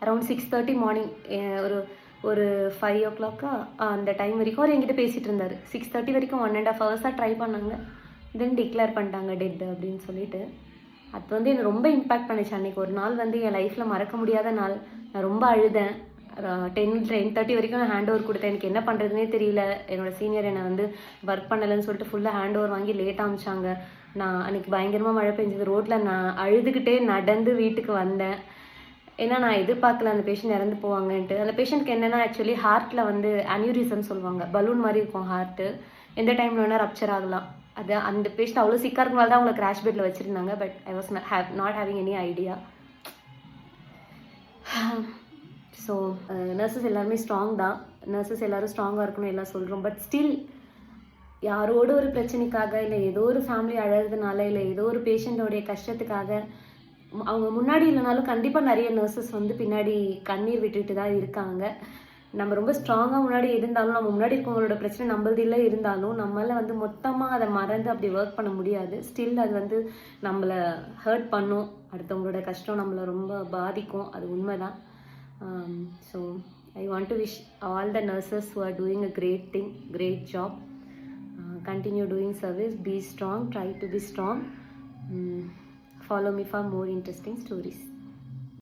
Around 6:30 morning ஒரு ஒரு 5 o'clock அந்த டைம் வரைக்கும் அவர் என்கிட்ட பேசிகிட்டு இருந்தார். 6:30 வரைக்கும் 1.5 hours ட்ரை பண்ணாங்க. தென் டிக்ளேர் பண்ணிட்டாங்க டெட் அப்படின்னு சொல்லிட்டு. அது வந்து என்னை ரொம்ப இம்பேக்ட் பண்ணிச்சு. அன்றைக்கி ஒரு நாள் வந்து என் லைஃப்பில் மறக்க முடியாத நாள். நான் ரொம்ப அழுதேன். 10:30 வரைக்கும் நான் ஹேண்ட் ஓவர் கொடுத்தேன். எனக்கு என்ன பண்ணுறதுனே தெரியல. என்னோடய சீனியர் என்னை வந்து ஒர்க் பண்ணலைன்னு சொல்லிட்டு ஃபுல்லாக ஹேண்ட் ஓவர் வாங்கி லேட்டாக அமிச்சாங்க. நான் அன்றைக்கி பயங்கரமாக மழை பெஞ்சது. ரோட்டில் நான் அழுதுகிட்டே நடந்து வீட்டுக்கு வந்தேன். ஏன்னா நான் எதிர்பார்க்கல அந்த பேஷண்ட் இறந்து போவாங்கன்ட்டு. அந்த பேஷண்ட்க்கு என்னென்னா ஆக்சுவலி ஹார்ட்டில் வந்து அன்யூரிசம் சொல்லுவாங்க. பலூன் மாதிரி இருக்கும் ஹார்ட்டு. எந்த டைமில் வேணால் ரப்சர் ஆகலாம். அது அந்த பேஷண்ட் அவ்வளோ சிக்காக இருக்கனால தான் அவங்களை கிராஷ் பெட்டில் வச்சுருந்தாங்க. But I was not having any idea. So nurses எல்லாருமே ஸ்ட்ராங் தான். நர்சஸ் எல்லோரும் ஸ்ட்ராங்காக இருக்கணும் எல்லாம் சொல்கிறோம். பட் ஸ்டில் யாரோட ஒரு பிரச்சனைக்காக, இல்லை ஏதோ ஒரு ஃபேமிலி அழகுனால, இல்லை ஏதோ ஒரு பேஷண்ட்டோடைய கஷ்டத்துக்காக அவங்க முன்னாடி இல்லைனாலும் கண்டிப்பாக நிறைய நர்சஸ் வந்து பின்னாடி கண்ணீர் விட்டுட்டு தான் இருக்காங்க. நம்ம ரொம்ப ஸ்ட்ராங்காக முன்னாடி இருந்தாலும், நம்ம முன்னாடி இருக்கவங்களோட பிரச்சனை நம்மளதில்லை இருந்தாலும், நம்மளால் வந்து மொத்தமாக அதை மறந்து அப்படி ஒர்க் பண்ண முடியாது. ஸ்டில் அது வந்து நம்மளை ஹர்ட் பண்ணும். அடுத்தவங்களோட கஷ்டம் நம்மளை ரொம்ப பாதிக்கும். அது உண்மை தான். So I want to wish all the nurses who are doing a great thing, great job. Continue doing service, be strong, try to be strong. Follow me for more interesting stories.